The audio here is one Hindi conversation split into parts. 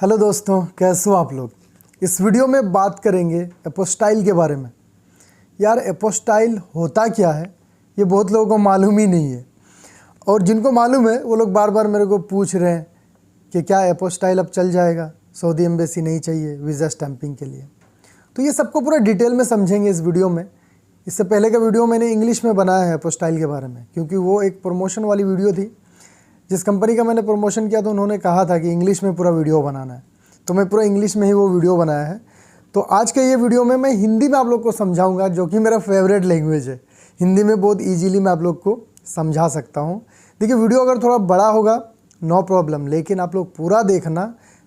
हेलो दोस्तों, कैसे हो आप लोग। इस वीडियो में बात करेंगे एपोस्टाइल के बारे में। यार एपोस्टाइल होता क्या है ये बहुत लोगों को मालूम ही नहीं है, और जिनको मालूम है वो लोग बार बार मेरे को पूछ रहे हैं कि क्या एपोस्टाइल अब चल जाएगा, सऊदी एम्बेसी नहीं चाहिए वीज़ा स्टैंपिंग के लिए। तो ये सबको पूरा डिटेल में समझेंगे इस वीडियो में। इससे पहले का वीडियो मैंने इंग्लिश में बनाया है एपोस्टाइल के बारे में, क्योंकि वो एक प्रमोशन वाली वीडियो थी। जिस कंपनी का मैंने प्रमोशन किया तो उन्होंने कहा था कि इंग्लिश में पूरा वीडियो बनाना है, तो मैं पूरा इंग्लिश में ही वो वीडियो बनाया है। तो आज के ये वीडियो में मैं हिंदी में आप लोग को समझाऊंगा, जो कि मेरा फेवरेट लैंग्वेज है। हिंदी में बहुत इजीली मैं आप लोग को समझा सकता हूँ। देखिए वीडियो अगर थोड़ा बड़ा होगा नो प्रॉब्लम, लेकिन आप लोग पूरा देखना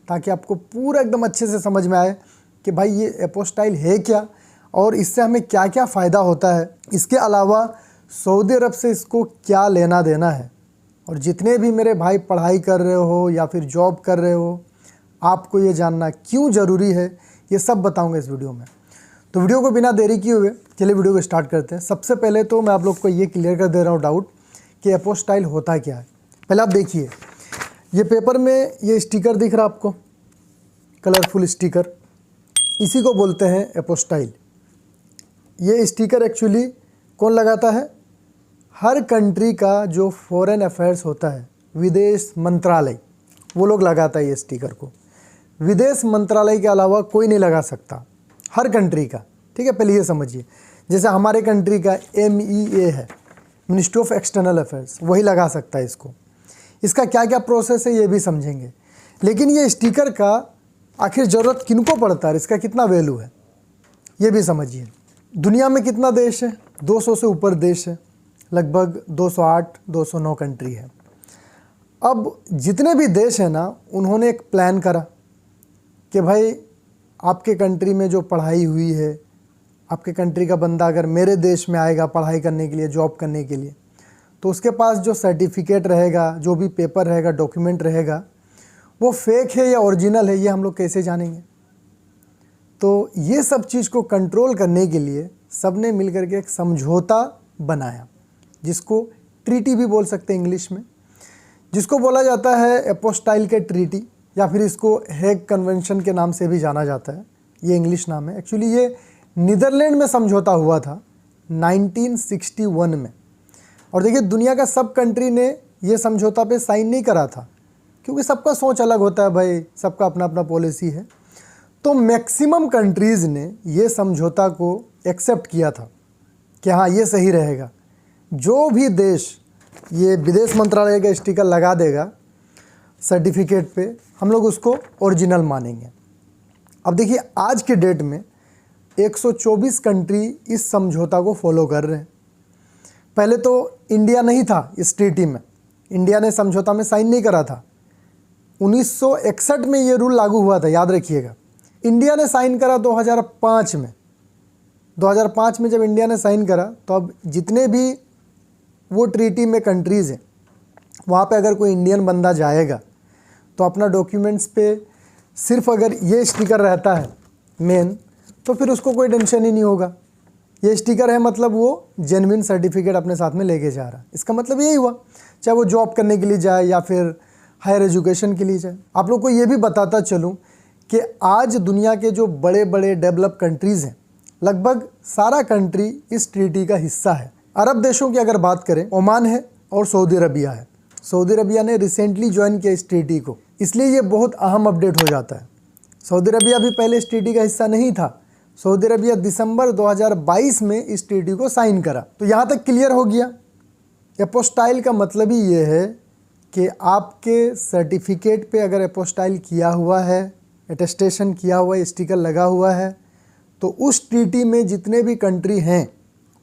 ताकि आपको पूरा एकदम अच्छे से समझ में आए कि भाई ये एपोस्टाइल है क्या और इससे हमें क्या क्या फ़ायदा होता है। इसके अलावा सऊदी अरब से इसको क्या लेना देना है, और जितने भी मेरे भाई पढ़ाई कर रहे हो या फिर जॉब कर रहे हो, आपको ये जानना क्यों ज़रूरी है, ये सब बताऊंगा इस वीडियो में। तो वीडियो को बिना देरी किए हुए चलिए वीडियो को स्टार्ट करते हैं। सबसे पहले तो मैं आप लोग को ये क्लियर कर दे रहा हूँ डाउट कि एपोस्टाइल होता क्या है। पहले आप देखिए, ये पेपर में ये स्टिकर दिख रहा है आपको, कलरफुल स्टिकर, इसी को बोलते हैं एपोस्टाइल। ये स्टिकर एक्चुअली कौन लगाता है? हर कंट्री का जो फॉरेन अफेयर्स होता है, विदेश मंत्रालय, वो लोग लगाता है ये स्टिकर को। विदेश मंत्रालय के अलावा कोई नहीं लगा सकता, हर कंट्री का। ठीक है, पहले ये समझिए। जैसे हमारे कंट्री का MEA है, मिनिस्ट्री ऑफ एक्सटर्नल अफेयर्स, वही लगा सकता है इसको। इसका क्या क्या प्रोसेस है ये भी समझेंगे। लेकिन ये स्टिकर का आखिर ज़रूरत किनको पड़ता है, इसका कितना वैल्यू है ये भी समझिए। दुनिया में कितना देश है? 200 से ऊपर देश है, लगभग 208-209 कंट्री है। अब जितने भी देश हैं ना, उन्होंने एक प्लान करा कि भाई आपके कंट्री में जो पढ़ाई हुई है, आपके कंट्री का बंदा अगर मेरे देश में आएगा पढ़ाई करने के लिए, जॉब करने के लिए, तो उसके पास जो सर्टिफिकेट रहेगा, जो भी पेपर रहेगा, डॉक्यूमेंट रहेगा, वो फेक है या ओरिजिनल है, ये हम लोग कैसे जानेंगे? तो ये सब चीज़ को कंट्रोल करने के लिए सब ने मिल करके एक समझौता बनाया, जिसको ट्रीटी भी बोल सकते हैं इंग्लिश में, जिसको बोला जाता है एपोस्टाइल के ट्रीटी, या फिर इसको हेग कन्वेंशन के नाम से भी जाना जाता है। ये इंग्लिश नाम है। एक्चुअली ये नीदरलैंड में समझौता हुआ था 1961 में। और देखिए दुनिया का सब कंट्री ने ये समझौता पे साइन नहीं करा था, क्योंकि सबका सोच अलग होता है भाई, सबका अपना अपना पॉलिसी है। तो मैक्सिमम कंट्रीज़ ने ये समझौता को एक्सेप्ट किया था कि हाँ ये सही रहेगा। जो भी देश ये विदेश मंत्रालय का स्टिकर लगा देगा सर्टिफिकेट पे, हम लोग उसको ओरिजिनल मानेंगे। अब देखिए आज के डेट में 124 कंट्री इस समझौता को फॉलो कर रहे हैं। पहले तो इंडिया नहीं था इस ट्रीटी में, इंडिया ने समझौता में साइन नहीं करा था। 1961 में ये रूल लागू हुआ था, याद रखिएगा। इंडिया ने साइन करा 2005 में। 2005 में जब इंडिया ने साइन करा, तो अब जितने भी वो ट्रीटी में कंट्रीज़ हैं, वहाँ पे अगर कोई इंडियन बंदा जाएगा तो अपना डॉक्यूमेंट्स पे सिर्फ अगर ये स्टिकर रहता है मेन, तो फिर उसको कोई टेंशन ही नहीं होगा। ये स्टिकर है मतलब वो जेन्युइन सर्टिफिकेट अपने साथ में लेके जा रहा है। इसका मतलब यही हुआ, चाहे वो जॉब करने के लिए जाए या फिर हायर एजुकेशन के लिए जाए। आप लोग को ये भी बताता चलूँ कि आज दुनिया के जो बड़े बड़े डेवलप कंट्रीज़ हैं, लगभग सारा कंट्री इस ट्रीटी का हिस्सा है। अरब देशों की अगर बात करें, ओमान है और सऊदी अरबिया है। सऊदी अरबिया ने रिसेंटली ज्वाइन किया इस ट्रीटी को, इसलिए ये बहुत अहम अपडेट हो जाता है। सऊदी अरबिया भी पहले इस ट्रीटी का हिस्सा नहीं था। सऊदी अरबिया दिसंबर 2022 में इस ट्रीटी को साइन करा। तो यहाँ तक क्लियर हो गया। एपोस्टाइल का मतलब ही ये है कि आपके सर्टिफिकेट पे अगर एपोस्टाइल किया हुआ है, अटेस्टेशन किया हुआ है, स्टिकर लगा हुआ है, तो उस ट्रीटी में जितने भी कंट्री हैं,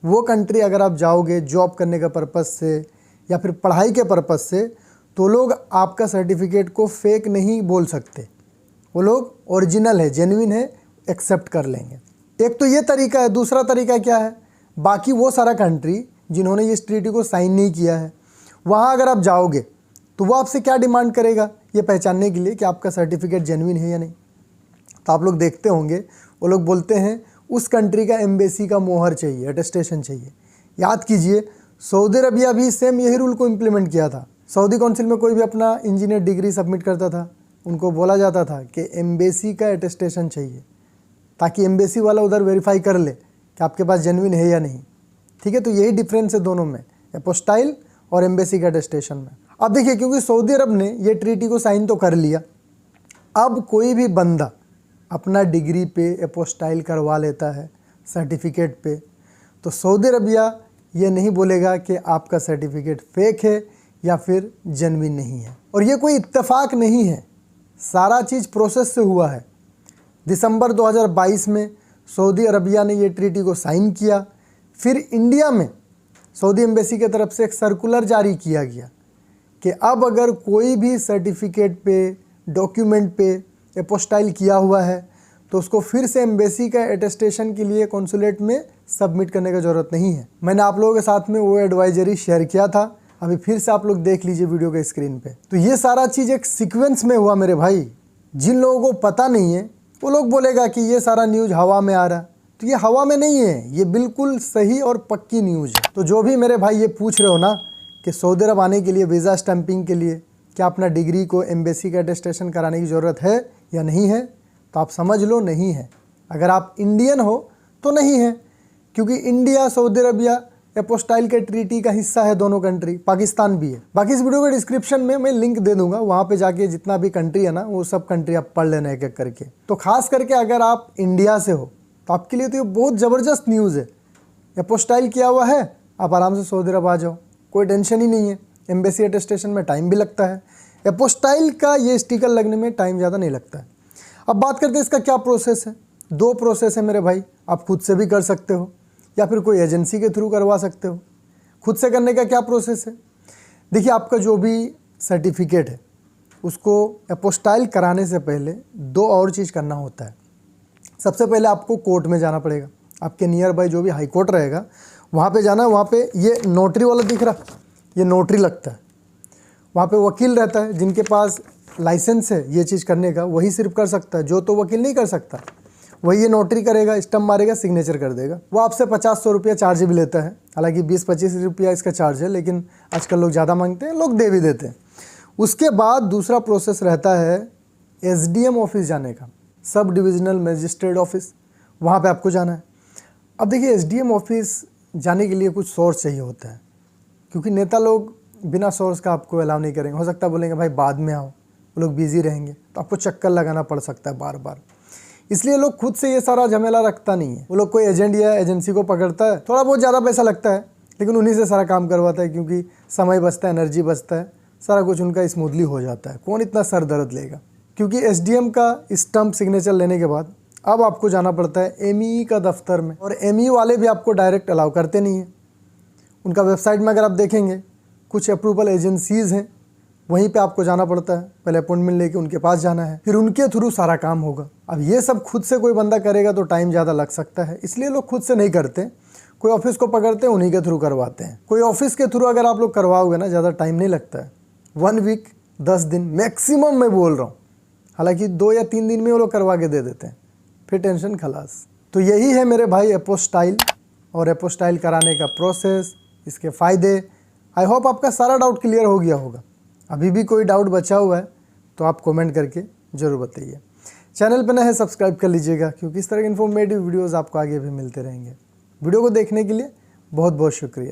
वो कंट्री अगर आप जाओगे जॉब करने का पर्पज़ से या फिर पढ़ाई के पर्पज़ से, तो लोग आपका सर्टिफिकेट को फेक नहीं बोल सकते। वो लोग ओरिजिनल है, जेन्युइन है, एक्सेप्ट कर लेंगे। एक तो ये तरीका है। दूसरा तरीका क्या है? बाकी वो सारा कंट्री जिन्होंने ये ट्रीटी को साइन नहीं किया है, वहाँ अगर आप जाओगे तो वो आपसे क्या डिमांड करेगा ये पहचानने के लिए कि आपका सर्टिफिकेट जेन्युइन है या नहीं। तो आप लोग देखते होंगे वो लोग बोलते हैं उस कंट्री का एम्बेसी का मोहर चाहिए, अटेस्टेशन चाहिए। याद कीजिए, सऊदी अरबिया भी सेम यही रूल को इम्प्लीमेंट किया था। सऊदी काउंसिल में कोई भी अपना इंजीनियर डिग्री सबमिट करता था उनको बोला जाता था कि एम्बेसी का अटेस्टेशन चाहिए, ताकि एम्बेसी वाला उधर वेरीफाई कर ले कि आपके पास जेन्युइन है या नहीं। ठीक है, तो यही डिफरेंस है दोनों में, एपोस्टाइल और एम्बेसी का अटेस्टेशन में। अब देखिए, क्योंकि सऊदी अरब ने ये ट्रीटी को साइन तो कर लिया, अब कोई भी बंदा अपना डिग्री पे एपोस्टाइल करवा लेता है सर्टिफिकेट पे, तो सऊदी अरबिया ये नहीं बोलेगा कि आपका सर्टिफिकेट फेक है या फिर जेन्युइन नहीं है। और ये कोई इत्तेफाक नहीं है, सारा चीज़ प्रोसेस से हुआ है। दिसंबर 2022 में सऊदी अरबिया ने ये ट्रीटी को साइन किया, फिर इंडिया में सऊदी एम्बेसी की तरफ से एक सर्कुलर जारी किया गया कि अब अगर कोई भी सर्टिफिकेट पे, डॉक्यूमेंट पे एपोस्टाइल किया हुआ है तो उसको फिर से एम्बेसी का अटेस्टेशन के लिए कॉन्सुलेट में सबमिट करने की ज़रूरत नहीं है। मैंने आप लोगों के साथ में वो एडवाइजरी शेयर किया था, अभी फिर से आप लोग देख लीजिए वीडियो के स्क्रीन पे। तो ये सारा चीज़ एक सीक्वेंस में हुआ मेरे भाई। जिन लोगों को पता नहीं है वो लोग बोलेगा कि ये सारा न्यूज़ हवा में आ रहा, तो ये हवा में नहीं है, ये बिल्कुल सही और पक्की न्यूज़ है। तो जो भी मेरे भाई ये पूछ रहे हो ना कि सऊदी अरब आने के लिए वीज़ा स्टैंपिंग के लिए क्या अपना डिग्री को एम्बेसी का अटेस्टेशन कराने की ज़रूरत है या नहीं है, तो आप समझ लो नहीं है। अगर आप इंडियन हो तो नहीं है, क्योंकि इंडिया सऊदी अरबिया एपोस्टाइल के ट्रीटी का हिस्सा है, दोनों कंट्री, पाकिस्तान भी है। बाकी इस वीडियो के डिस्क्रिप्शन में मैं लिंक दे दूंगा, वहाँ पे जाके जितना भी कंट्री है ना वो सब कंट्री आप पढ़ लेना एक एक करके। तो खास करके अगर आप इंडिया से हो तो आपके लिए तो ये बहुत ज़बरदस्त न्यूज़ है। एपोस्टाइल किया हुआ है, आप आराम से सऊदी अरब आ जाओ, कोई टेंशन ही नहीं है। एम्बेसी अटेस्टेशन में टाइम भी लगता है, एपोस्टाइल का ये स्टिकर लगने में टाइम ज़्यादा नहीं लगता है। अब बात करते हैं इसका क्या प्रोसेस है। दो प्रोसेस है मेरे भाई, आप खुद से भी कर सकते हो या फिर कोई एजेंसी के थ्रू करवा सकते हो। खुद से करने का क्या प्रोसेस है, देखिए आपका जो भी सर्टिफिकेट है उसको एपोस्टाइल कराने से पहले दो और चीज़ करना होता है। सबसे पहले आपको कोर्ट में जाना पड़ेगा, आपके नियर बाय जो भी हाई कोर्ट रहेगा वहाँ पे जाना है। वहाँ पे ये नोटरी वाला दिख रहा, ये नोटरी लगता है। वहाँ पे वकील रहता है, जिनके पास लाइसेंस है ये चीज़ करने का वही सिर्फ कर सकता है, जो तो वकील नहीं कर सकता। वही ये नोटरी करेगा, स्टम्प मारेगा, सिग्नेचर कर देगा। वो आपसे 50-100 रुपया चार्ज भी लेता है, हालांकि 20-25 रुपया इसका चार्ज है, लेकिन आजकल लोग ज़्यादा मांगते हैं, लोग दे भी देते हैं। उसके बाद दूसरा प्रोसेस रहता है SDM ऑफिस जाने का, सब डिविजनल मजिस्ट्रेट ऑफिस, वहाँ पे आपको जाना है। अब देखिए SDM ऑफिस जाने के लिए कुछ सोर्स चाहिए होता है, क्योंकि नेता लोग बिना सोर्स का आपको अलाउ नहीं करेंगे। हो सकता है बोलेंगे भाई बाद में आओ, वो लोग बिजी रहेंगे, तो आपको चक्कर लगाना पड़ सकता है बार बार। इसलिए लोग खुद से ये सारा झमेला रखता नहीं है, वो लोग कोई एजेंट या एजेंसी को पकड़ता है, थोड़ा बहुत ज़्यादा पैसा लगता है, लेकिन उन्हीं से सारा काम करवाता है, क्योंकि समय बचता है, एनर्जी बचता है, सारा कुछ उनका स्मूथली हो जाता है। कौन इतना सर दर्द लेगा, क्योंकि SDM का स्टम्प सिग्नेचर लेने के बाद अब आपको जाना पड़ता है MEE का दफ्तर में, और MEE वाले भी आपको डायरेक्ट अलाउ करते नहीं है। उनका वेबसाइट में अगर आप देखेंगे कुछ अप्रूवल एजेंसीज़ हैं, वहीं पे आपको जाना पड़ता है, पहले अपॉइंटमेंट लेके उनके पास जाना है, फिर उनके थ्रू सारा काम होगा। अब ये सब खुद से कोई बंदा करेगा तो टाइम ज़्यादा लग सकता है, इसलिए लोग खुद से नहीं करते, कोई ऑफिस को पकड़ते हैं, उन्हीं के थ्रू करवाते हैं। कोई ऑफिस के थ्रू अगर आप लोग करवाओगे ना, ज़्यादा टाइम नहीं लगता है, 1 वीक 10 दिन मैक्सिमम मैं बोल रहा हूँ, हालांकि 2 या 3 दिन में वो लोग करवा के दे देते हैं, फिर टेंशन खलास। तो यही है मेरे भाई एपोस्टाइल और एपोस्टाइल कराने का प्रोसेस, इसके फ़ायदे। आई होप आपका सारा डाउट क्लियर हो गया होगा। अभी भी कोई डाउट बचा हुआ है तो आप कमेंट करके ज़रूर बताइए। चैनल पर नए हैं सब्सक्राइब कर लीजिएगा, क्योंकि इस तरह के इन्फॉर्मेटिव वीडियोज़ आपको आगे भी मिलते रहेंगे। वीडियो को देखने के लिए बहुत बहुत शुक्रिया।